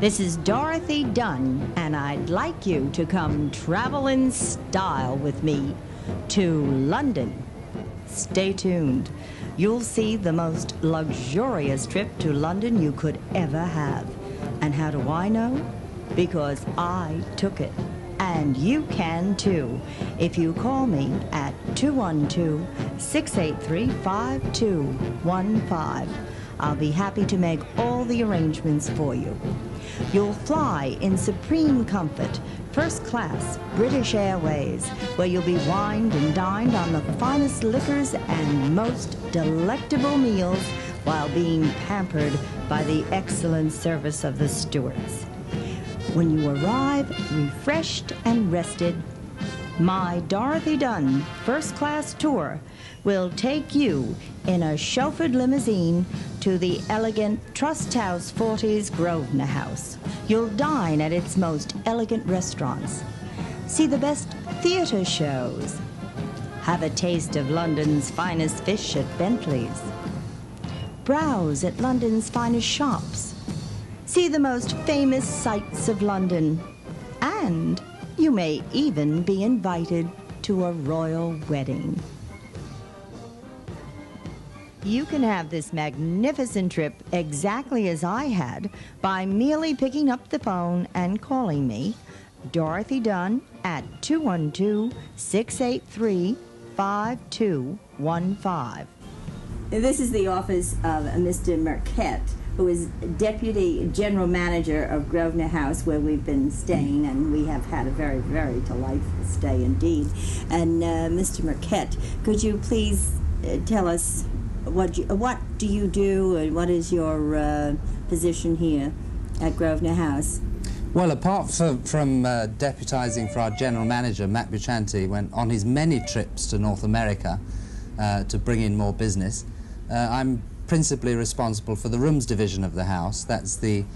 This is Dorothy Dunne, and I'd like you to come travel in style with me to London. Stay tuned. You'll see the most luxurious trip to London you could ever have. And how do I know? Because I took it. And you can too, if you call me at 212-683-5215. I'll be happy to make all the arrangements for you. You'll fly in supreme comfort, first class, British Airways, where you'll be wined and dined on the finest liquors and most delectable meals while being pampered by the excellent service of the stewards. When you arrive refreshed and rested, my Dorothy Dunne first-class tour will take you in a chauffeured limousine to the elegant Trust House 40's Grosvenor House. You'll dine at its most elegant restaurants, see the best theatre shows, have a taste of London's finest fish at Bentley's, browse at London's finest shops, see the most famous sights of London, and you may even be invited to a royal wedding. You can have this magnificent trip exactly as I had by merely picking up the phone and calling me, Dorothy Dunne, at 212-683-5215. This is the office of Mr. Marquette, who is Deputy General Manager of Grosvenor House, where we've been staying, and we have had a very, very delightful stay indeed. And Mr. Marquette, could you please tell us what do you do, and what is your position here at Grosvenor House? Well, apart from deputising for our General Manager, Matt Buchanty, went on his many trips to North America to bring in more business, I'm principally responsible for the rooms division of the house. That's the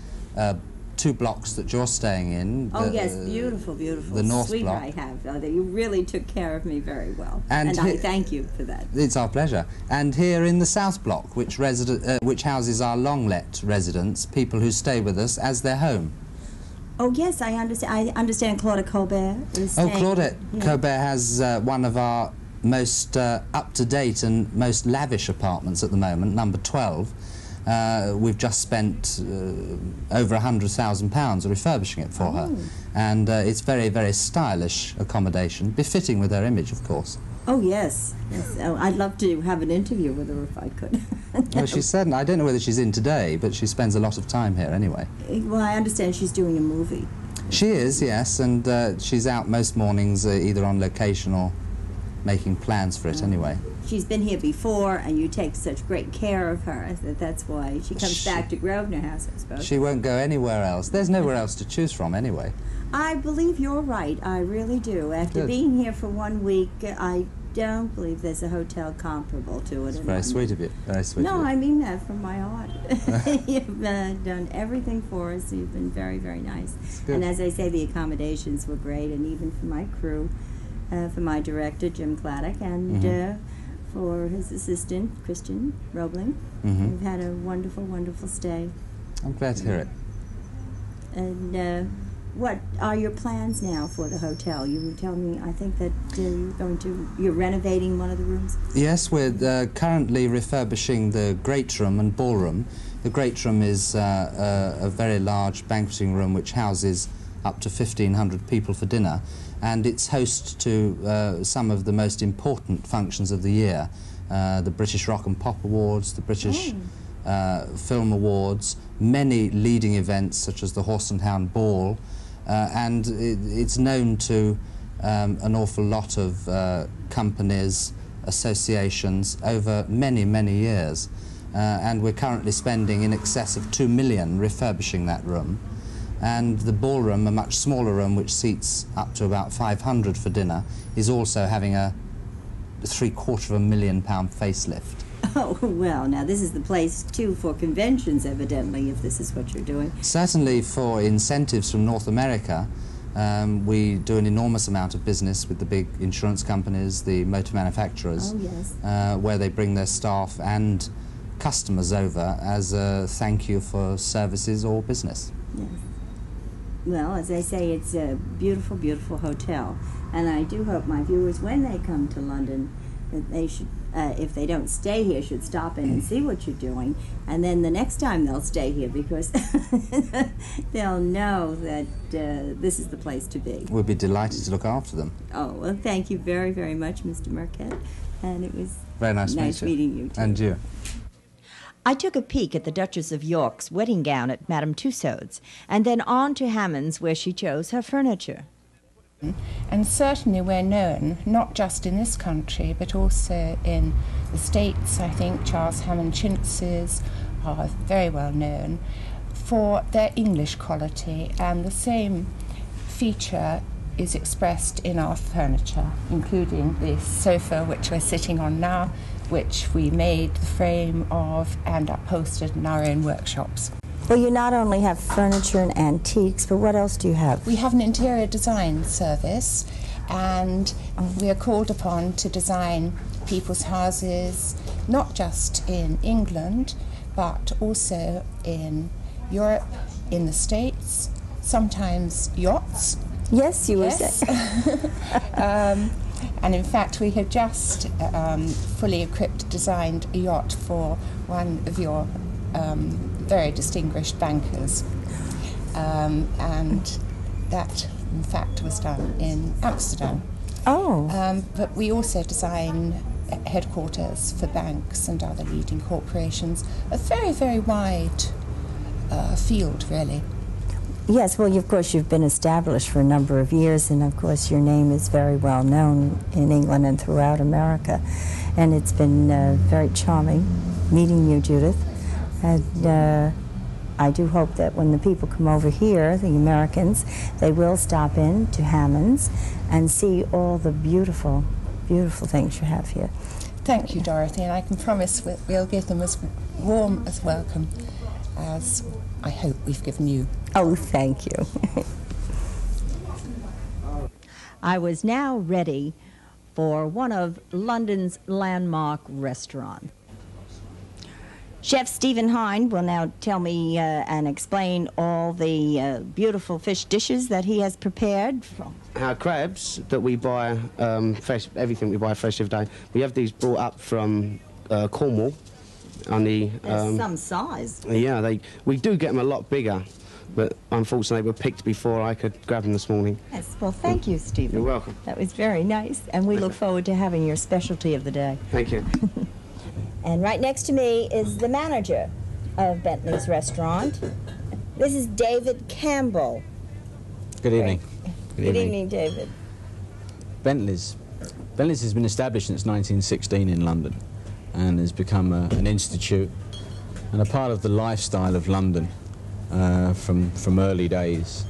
2 blocks that you're staying in. Oh yes, beautiful, beautiful. The North Suite block. I have. You really took care of me very well, and I thank you for that. It's our pleasure. And here in the South block, which houses our long-let residents, people who stay with us as their home. Oh yes, I understand. I understand. Claudette Colbert is staying. Oh, Claudette Colbert has one of our most up-to-date and most lavish apartments at the moment, number 12. We've just spent over £100,000 refurbishing it for her, and it's very, very stylish accommodation, befitting with her image, of course. Oh yes, yes. Oh, I'd love to have an interview with her if I could. Well, she said, I don't know whether she's in today, but she spends a lot of time here anyway. Well, I understand she's doing a movie. She is, yes, and she's out most mornings either on location or making plans for it anyway. She's been here before, and you take such great care of her. That's why she comes back to Grosvenor House, I suppose. She won't go anywhere else. There's nowhere else to choose from anyway. I believe you're right. I really do. After being here for 1 week, I don't believe there's a hotel comparable to it. It's very sweet of you. Very sweet of you. No, I mean that from my heart. You've done everything for us. You've been very, very nice. And as I say, the accommodations were great, and even for my crew, for my director, Jim Claddock, and for his assistant, Christian Roebling. We've had a wonderful, wonderful stay. I'm glad to hear it. And what are your plans now for the hotel? You were telling me, I think that you're renovating one of the rooms? Yes, we're currently refurbishing the great room and ballroom. The great room is a very large banqueting room which houses up to 1,500 people for dinner, and it's host to some of the most important functions of the year. The British Rock and Pop Awards, the British Film Awards, many leading events such as the Horse and Hound Ball, and it's known to an awful lot of companies, associations over many, many years. And we're currently spending in excess of £2 million refurbishing that room. And the ballroom, a much smaller room which seats up to about 500 for dinner, is also having a £750,000 facelift. Oh, well, now this is the place, too, for conventions, evidently, if this is what you're doing. Certainly for incentives from North America. We do an enormous amount of business with the big insurance companies, the motor manufacturers, where they bring their staff and customers over as a thank you for services or business. Yes. Well, as I say, it's a beautiful, beautiful hotel. And I do hope my viewers, when they come to London, that they should, if they don't stay here, should stop in and see what you're doing. And then the next time they'll stay here, because they'll know that this is the place to be. We'll be delighted to look after them. Oh, well, thank you very, very much, Mr. Marquette. And it was very nice meeting you, too. And you. I took a peek at the Duchess of York's wedding gown at Madame Tussaud's, and then on to Hammond's, where she chose her furniture. And certainly we're known, not just in this country, but also in the States. I think Charles Hammond chintzes are very well known for their English quality, and the same feature is expressed in our furniture, including the sofa which we're sitting on now, which we made the frame of and upholstered in our own workshops. Well, you not only have furniture and antiques, but what else do you have? We have an interior design service, and we are called upon to design people's houses, not just in England, but also in Europe, in the States, sometimes yachts. Yes, you were saying. And in fact, we have just fully equipped designed a yacht for one of your very distinguished bankers. And that, in fact, was done in Amsterdam. Oh. But we also design headquarters for banks and other leading corporations. A very, very wide field, really. Yes, well, of course, you've been established for a number of years, and of course your name is very well known in England and throughout America. And it's been very charming meeting you, Judith. And I do hope that when the people come over here, the Americans, they will stop in to Hammond's and see all the beautiful, beautiful things you have here. Thank you, Dorothy, and I can promise we'll give them as warm as welcome as I hope we've given you. Oh, thank you. I was now ready for one of London's landmark restaurants. Chef Stephen Hine will now tell me and explain all the beautiful fish dishes that he has prepared. Our crabs that we buy fresh, everything we buy fresh every day, we have these brought up from Cornwall. On the some size. Yeah, we do get them a lot bigger, but unfortunately they were picked before I could grab them this morning. Yes, well, thank you, Stephen. You're welcome. That was very nice, and we look forward to having your specialty of the day. Thank you. And right next to me is the manager of Bentley's restaurant. This is David Campbell. Good evening. Good evening, David. Bentley's has been established since 1916 in London and has become an institute and a part of the lifestyle of London from early days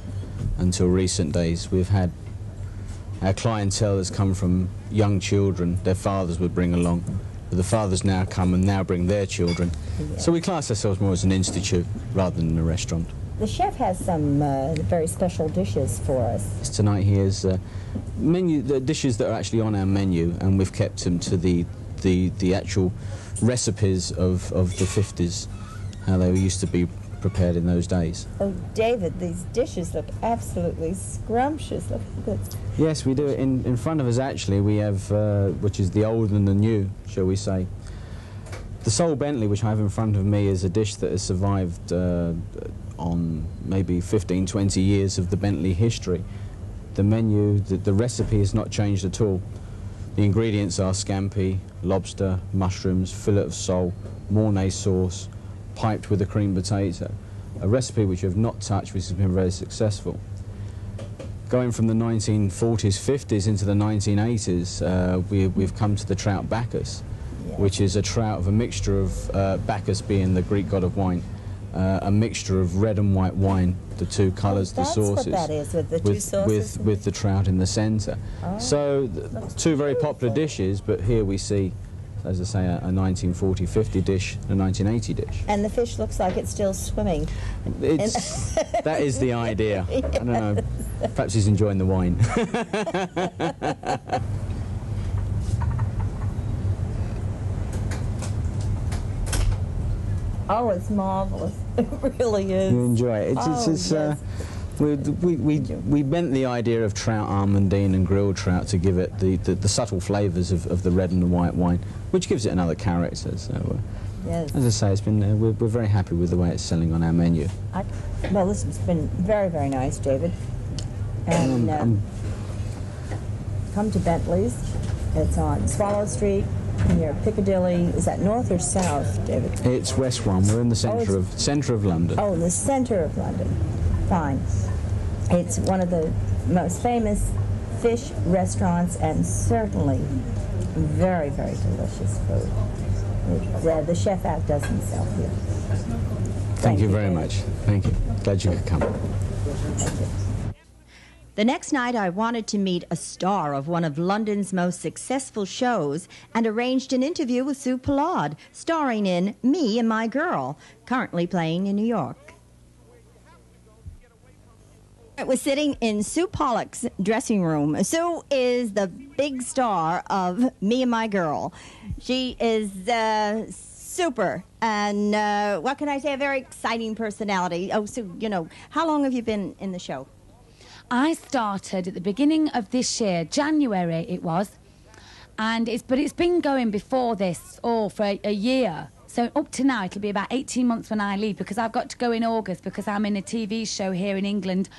until recent days. We've had our clientele has come from young children their fathers would bring along, but the fathers now come and now bring their children. Yeah. So we class ourselves more as an institute rather than a restaurant. The chef has some very special dishes for us. Tonight he has the dishes that are actually on our menu, and we've kept them to the actual recipes of the 50s, how they used to be prepared in those days. Oh, David, these dishes look absolutely scrumptious. Look at this. Yes, we do. In front of us, actually, we have, which is the old and the new, shall we say. The Sole Bentley, which I have in front of me, is a dish that has survived on maybe 15, 20 years of the Bentley history. The menu, the recipe has not changed at all. The ingredients are scampi, lobster, mushrooms, fillet of sole, Mornay sauce, piped with a cream potato. A recipe which we have not touched, which has been very successful. Going from the 1940s, 50s into the 1980s, we've come to the trout Bacchus, which is a trout of a mixture of Bacchus being the Greek god of wine, a mixture of red and white wine, the two colours, the sauces. That's what that is, with the two sauces? With the trout in the centre. Oh, so, two very popular dishes, but here we see, as I say, a 1940-50 dish, a 1980 dish. And the fish looks like it's still swimming. That is the idea. Yes. I don't know, perhaps he's enjoying the wine. Oh, it's marvellous. It really is. You enjoy it. It's yes. We bent the idea of trout almondine and grilled trout to give it the subtle flavours of the red and the white wine, which gives it another character. So, Yes. as I say, it's been we're very happy with the way it's selling on our menu. Well, this has been very, very nice, David. And come to Bentley's. It's on Swallow Street near Piccadilly. Is that north or south, David? It's West One. We're in the centre of London. Oh, in the centre of London. Fine. It's one of the most famous fish restaurants and certainly very, very delicious food. The chef out does himself here. Thank you very much. Thank you. Glad you could come. Thank you. The next night, I wanted to meet a star of one of London's most successful shows and arranged an interview with Sue Pollard, starring in Me and My Girl, currently playing in New York. I was sitting in Sue Pollock's dressing room. Sue is the big star of Me and My Girl. She is super, and what can I say, a very exciting personality. Oh, Sue, you know, how long have you been in the show? I started at the beginning of this year, January it was, and it's been going before this for a year. So up to now, it'll be about 18 months when I leave, because I've got to go in August because I'm in a TV show here in England,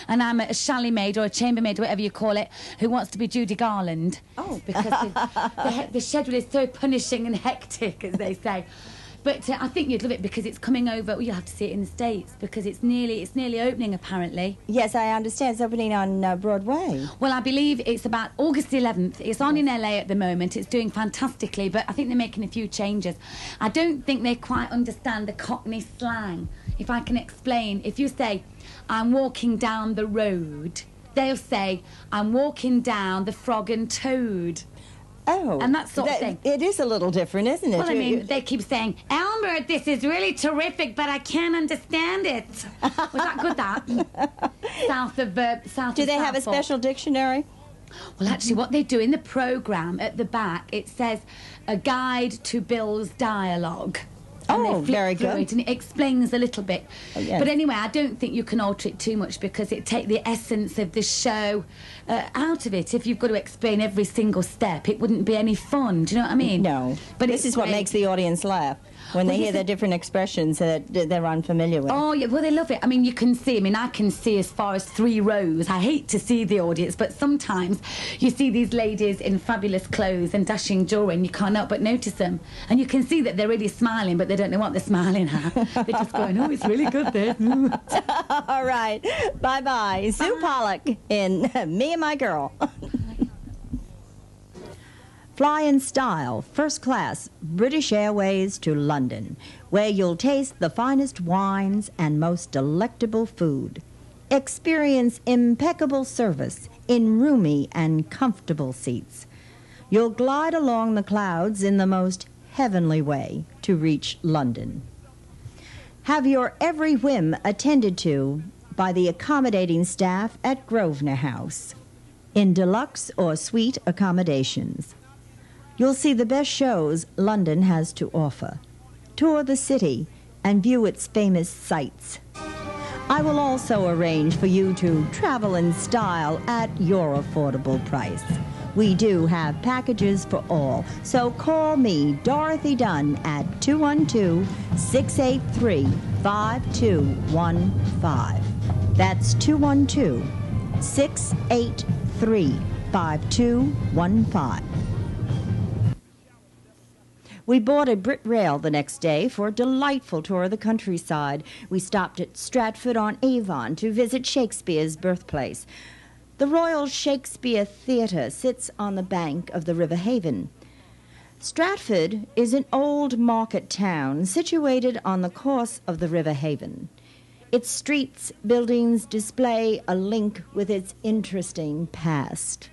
and I'm a chalet maid or a chambermaid, whatever you call it, who wants to be Judy Garland. Oh. Because the schedule is so punishing and hectic, as they say. But I think you'd love it because it's coming over. Well, you'll have to see it in the States because it's nearly opening, apparently. Yes, I understand. It's opening on Broadway. Well, I believe it's about August 11th. It's on in LA at the moment. It's doing fantastically, but I think they're making a few changes. I don't think they quite understand the Cockney slang. If I can explain, if you say, I'm walking down the road, they'll say, I'm walking down the Frog and Toad. Oh. And that sort of thing. It is a little different, isn't it? Well, I mean, they keep saying, Elmer, this is really terrific, but I can't understand it. Was that good, that? South of Do they have a special dictionary? Well, actually, what they do in the programme at the back, it says, a guide to Bill's dialogue. And Oh, they flip very through good. it, and it explains a little bit. Oh, yes. But anyway, I don't think you can alter it too much because it takes the essence of the show out of it. If you've got to explain every single step, it wouldn't be any fun. Do you know what I mean? No. But this is what makes the audience laugh, when they hear the different expressions that they're unfamiliar with. Oh, yeah, well, they love it. I mean, you can see, I can see as far as 3 rows. I hate to see the audience, but sometimes you see these ladies in fabulous clothes and dashing jewellery, and you can't help but notice them. And you can see that they're really smiling, but they don't know what they're smiling at. They're just going, oh, it's really good there. All right. Bye-bye. Sue Pollock in Me and My Girl. Fly in style, first class, British Airways to London, where you'll taste the finest wines and most delectable food. Experience impeccable service in roomy and comfortable seats. You'll glide along the clouds in the most heavenly way to reach London. Have your every whim attended to by the accommodating staff at Grosvenor House in deluxe or suite accommodations. You'll see the best shows London has to offer, tour the city, and view its famous sights. I will also arrange for you to travel in style at your affordable price. We do have packages for all, so call me, Dorothy Dunne, at 212-683-5215. That's 212-683-5215. We bought a Brit Rail the next day for a delightful tour of the countryside. We stopped at Stratford-on-Avon to visit Shakespeare's birthplace. The Royal Shakespeare Theatre sits on the bank of the River Haven. Stratford is an old market town situated on the course of the River Haven. Its streets, buildings display a link with its interesting past.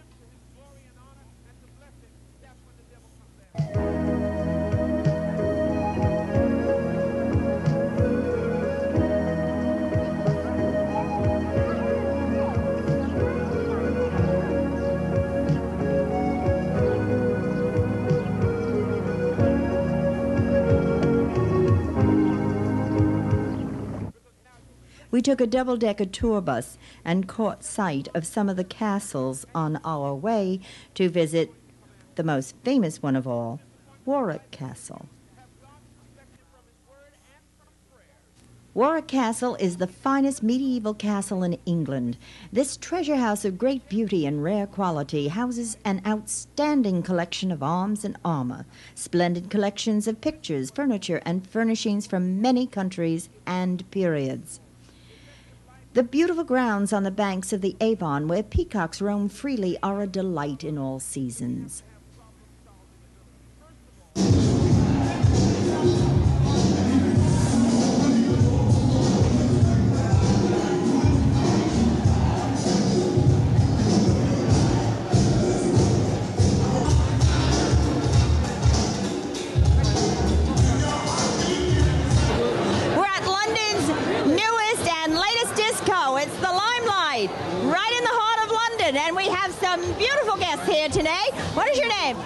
We we took a double-decker tour bus and caught sight of some of the castles on our way to visit the most famous one of all, Warwick Castle. Warwick Castle is the finest medieval castle in England. This treasure house of great beauty and rare quality houses an outstanding collection of arms and armor, splendid collections of pictures, furniture, and furnishings from many countries and periods. The beautiful grounds on the banks of the Avon, where peacocks roam freely, are a delight in all seasons. And we have some beautiful guests here today. What is your name?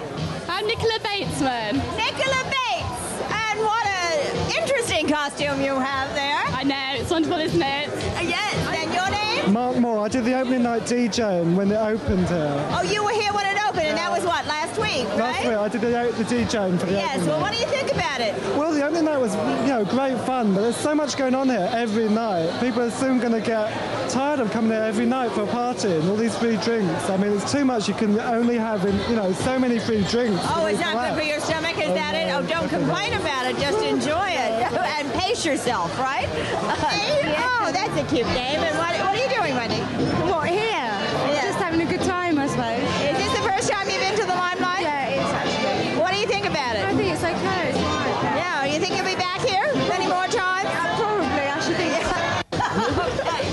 I'm Nicola Batesman. Nicola Bates. And what an interesting costume you have there. I know, it's wonderful, isn't it? Yes, and your name? Mark Moore. I did the opening night DJing when it opened here. Oh, you were here when it opened, and that was what, last week, right? Last week, I did the DJing for the Yes, opening well, night. what do you think about it? Well, the opening night was, great fun, but there's so much going on here every night. People are soon going to get tired of coming here every night for a party and all these free drinks. I mean, it's too much. You can only have, so many free drinks. Oh, it's not good for your stomach, is that it? Oh, don't complain about it, just enjoy it. And pace yourself, right? Oh, that's a cute name. And what are you doing, Wendy? What, here? Yeah. Just having a good time, I suppose. Is this the first time you've been to the Limelight? Yeah, it is actually. What do you think about it? I think it's okay, it's fine. Yeah, you think you'll be back here many more times? Probably, I should think. Okay.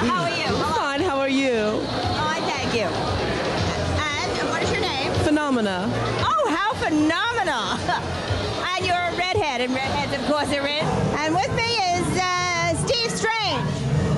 How are you? Fine, how are you? Fine, thank you. And what is your name? Phenomena. Oh, how phenomenal! And you're a redhead, and redheads, of course, are in. And with me is Steve Strange.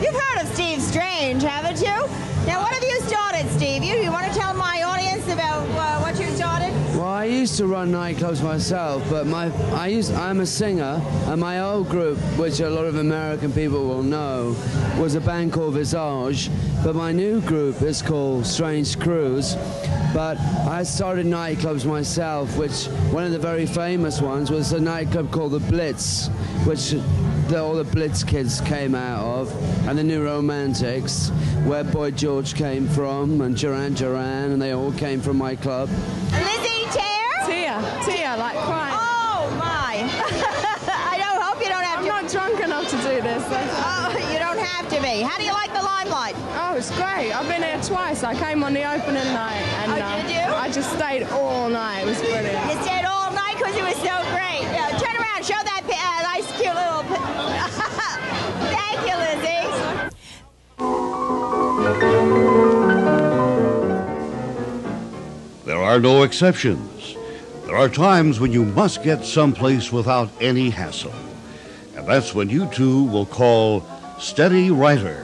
You've heard of Steve Strange, haven't you? Now, what have you started, Steve? You want to tell my audience about what you started? Well, I used to run nightclubs myself, but I'm a singer, and my old group, which a lot of American people will know, was a band called Visage, but my new group is called Strange Cruise. But I started nightclubs myself, which one of the very famous ones was a nightclub called the Blitz, which all the Blitz kids came out of, and the New Romantics, where Boy George came from, and Duran Duran, and they all came from my club. Lizzie Tear? Tia, like crying. Oh, my. I hope you don't have to. I'm not drunk enough to do this. Oh, you don't have to be. How do you like the Limelight? Oh, it's great. I've been here twice. I came on the opening night, and did you? I just stayed all night. It was brilliant. You stayed all night because it was so great. Turn around, show that nice, cute little... Thank you, Lizzie. There are no exceptions. There are times when you must get someplace without any hassle. And that's when you too will call Steady Writer,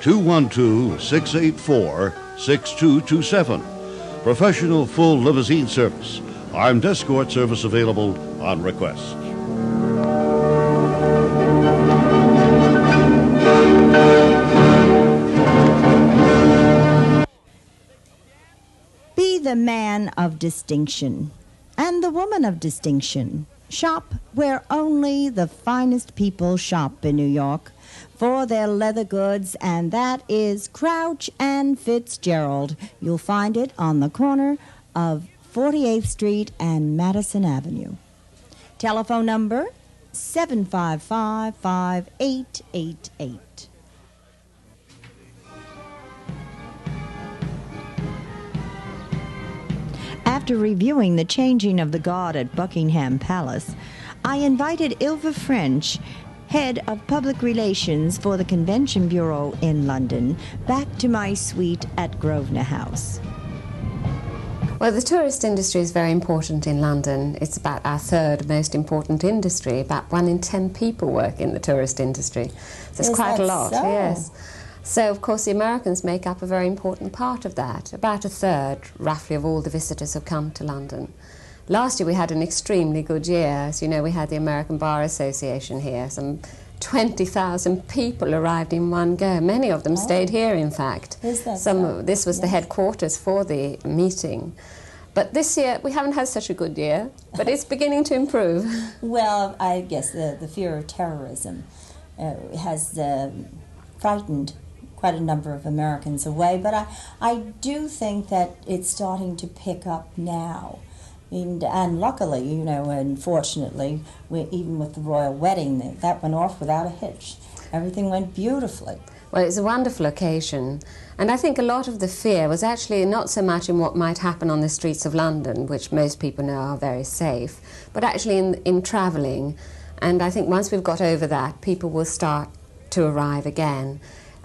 212-684-6227. Professional full limousine service. Armed escort service available on request. Be the man of distinction and the woman of distinction. Shop where only the finest people shop in New York for their leather goods, and that is Crouch and Fitzgerald. You'll find it on the corner of 48th Street and Madison Avenue. Telephone number 755-5888. After reviewing the changing of the guard at Buckingham Palace, I invited Ilva French, head of public relations for the Convention Bureau in London, back to my suite at Grosvenor House. Well, the tourist industry is very important in London. It's about our third most important industry. About 1 in 10 people work in the tourist industry. So it's quite a lot, so? yes. So, of course, the Americans make up a very important part of that. About a third, roughly, of all the visitors have come to London. Last year we had an extremely good year. As you know, we had the American Bar Association here, some 20,000 people arrived in one go. Many of them stayed here, in fact. Is that so? This was the headquarters for the meeting. But this year, we haven't had such a good year, but it's beginning to improve. Well, I guess the fear of terrorism has frightened quite a number of Americans away, but I do think that it's starting to pick up now. And luckily, you know, and fortunately, even with the royal wedding, that went off without a hitch. Everything went beautifully. Well, it's a wonderful occasion. And I think a lot of the fear was actually not so much in what might happen on the streets of London, which most people know are very safe, but actually in travelling. And I think once we've got over that, people will start to arrive again.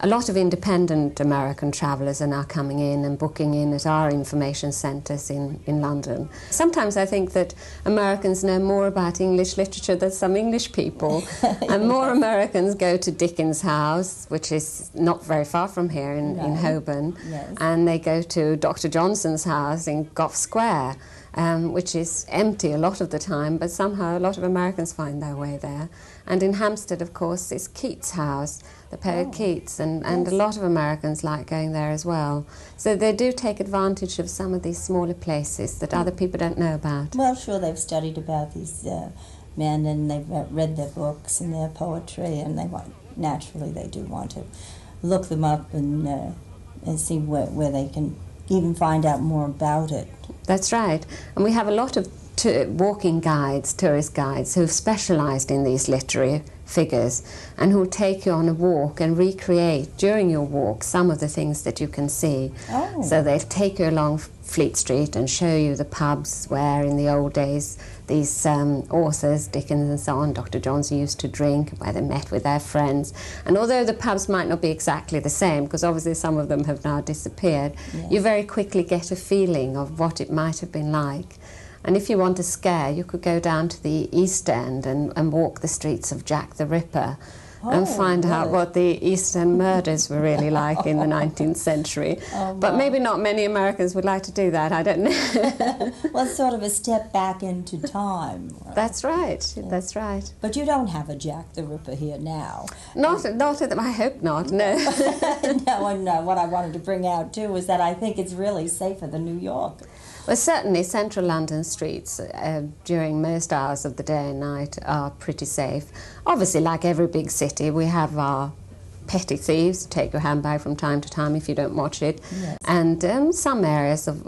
A lot of independent American travellers are now coming in and booking in at our information centres in London. Sometimes I think that Americans know more about English literature than some English people. And more Americans go to Dickens' house, which is not very far from here in Holborn. Yes. And they go to Dr. Johnson's house in Gough Square, which is empty a lot of the time, but somehow a lot of Americans find their way there. And in Hampstead, of course, is Keats' house, the poet Keats, and a lot of Americans like going there as well. So they do take advantage of some of these smaller places that other people don't know about. Well, sure, they've studied about these men, and they've read their books and their poetry, and naturally they do want to look them up and see where they can even find out more about it. That's right. And we have a lot of walking guides, tourist guides, who've specialised in these literary figures and who'll take you on a walk and recreate during your walk some of the things that you can see. Oh. So they'll take you along Fleet Street and show you the pubs where in the old days these authors, Dickens and so on, Dr. Johnson used to drink, where they met with their friends. And although the pubs might not be exactly the same, because obviously some of them have now disappeared, you very quickly get a feeling of what it might have been like. And if you want a scare, you could go down to the East End and walk the streets of Jack the Ripper and find out what the East End murders were really like in the 19th century. But maybe not many Americans would like to do that, I don't know. Well, it's sort of a step back into time. Right? That's right, that's right. But you don't have a Jack the Ripper here now. Not I hope not, no. No, what I wanted to bring out too is that I think it's really safer than New York. Well, certainly central London streets during most hours of the day and night are pretty safe. Obviously, like every big city, we have our petty thieves who take your handbag from time to time if you don't watch it. Yes. And some areas of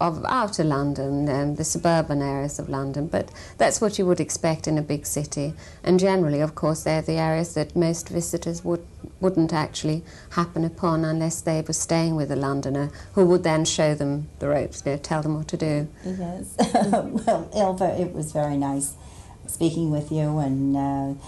outer London, the suburban areas of London, but that's what you would expect in a big city. And generally, of course, they're the areas that most visitors wouldn't actually happen upon unless they were staying with a Londoner who would then show them the ropes, tell them what to do. Yes. Well, Elva, it was very nice speaking with you and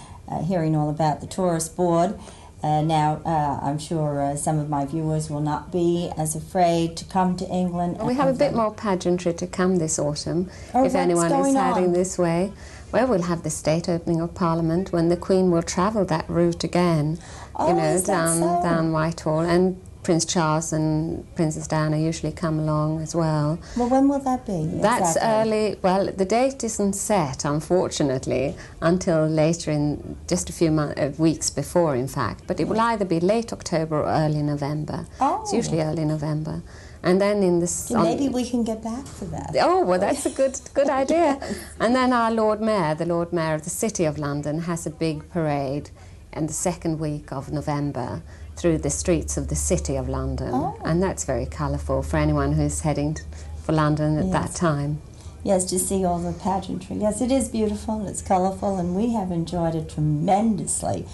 hearing all about the tourist board. Now, I'm sure some of my viewers will not be as afraid to come to England. Well, we have a bit more pageantry to come this autumn, if anyone is going heading on? this way. Well, we'll have the state opening of Parliament when the Queen will travel that route again, is that so? down Whitehall, and Prince Charles and Princess Diana usually come along as well. Well, when will that be? That's exactly? early. Well, the date isn't set, unfortunately, until later in just a few weeks before, in fact. But it will either be late October or early November. Oh. It's usually early November. And then in the maybe we can get back for that. Oh, well, that's a good idea. And then our Lord Mayor, the Lord Mayor of the City of London, has a big parade in the second week of November through the streets of the City of London. And that's very colourful for anyone who's heading for London at that time. Yes, to see all the pageantry. Yes, it is beautiful and it's colourful, and we have enjoyed it tremendously.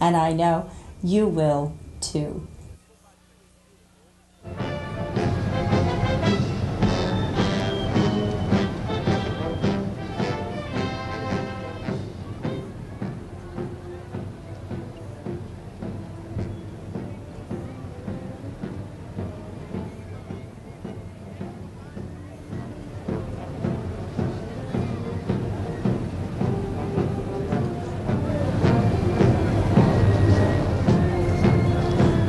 And I know you will too.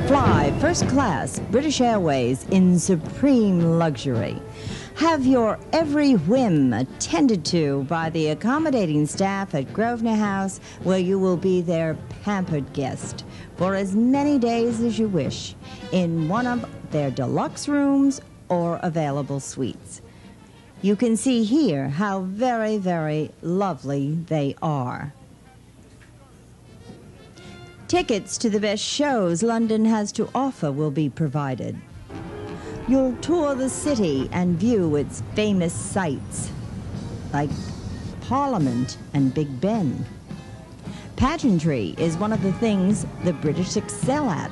Fly first class British Airways in supreme luxury. Have your every whim attended to by the accommodating staff at Grosvenor House, where you will be their pampered guest for as many days as you wish in one of their deluxe rooms or available suites. You can see here how very, very lovely they are. Tickets to the best shows London has to offer will be provided. You'll tour the city and view its famous sights, like Parliament and Big Ben. Pageantry is one of the things the British excel at.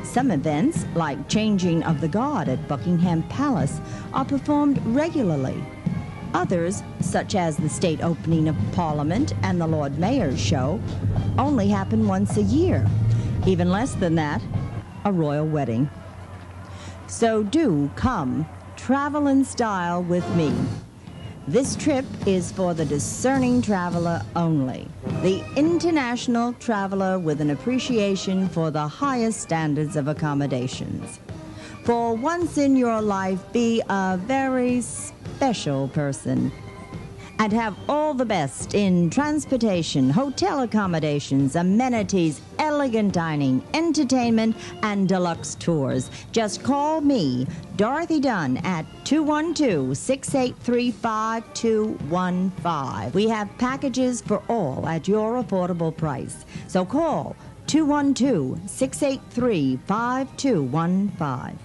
Some events, like changing of the guard at Buckingham Palace, are performed regularly. Others, such as the state opening of Parliament and the Lord Mayor's show, only happen once a year. Even less than that, a royal wedding. So do come, travel in style with me. This trip is for the discerning traveler only, the international traveler with an appreciation for the highest standards of accommodations. For once in your life, be a very special person and have all the best in transportation, hotel accommodations, amenities, elegant dining, entertainment, and deluxe tours. Just call me, Dorothy Dunne, at 212-683-5215. We have packages for all at your affordable price. So call 212-683-5215.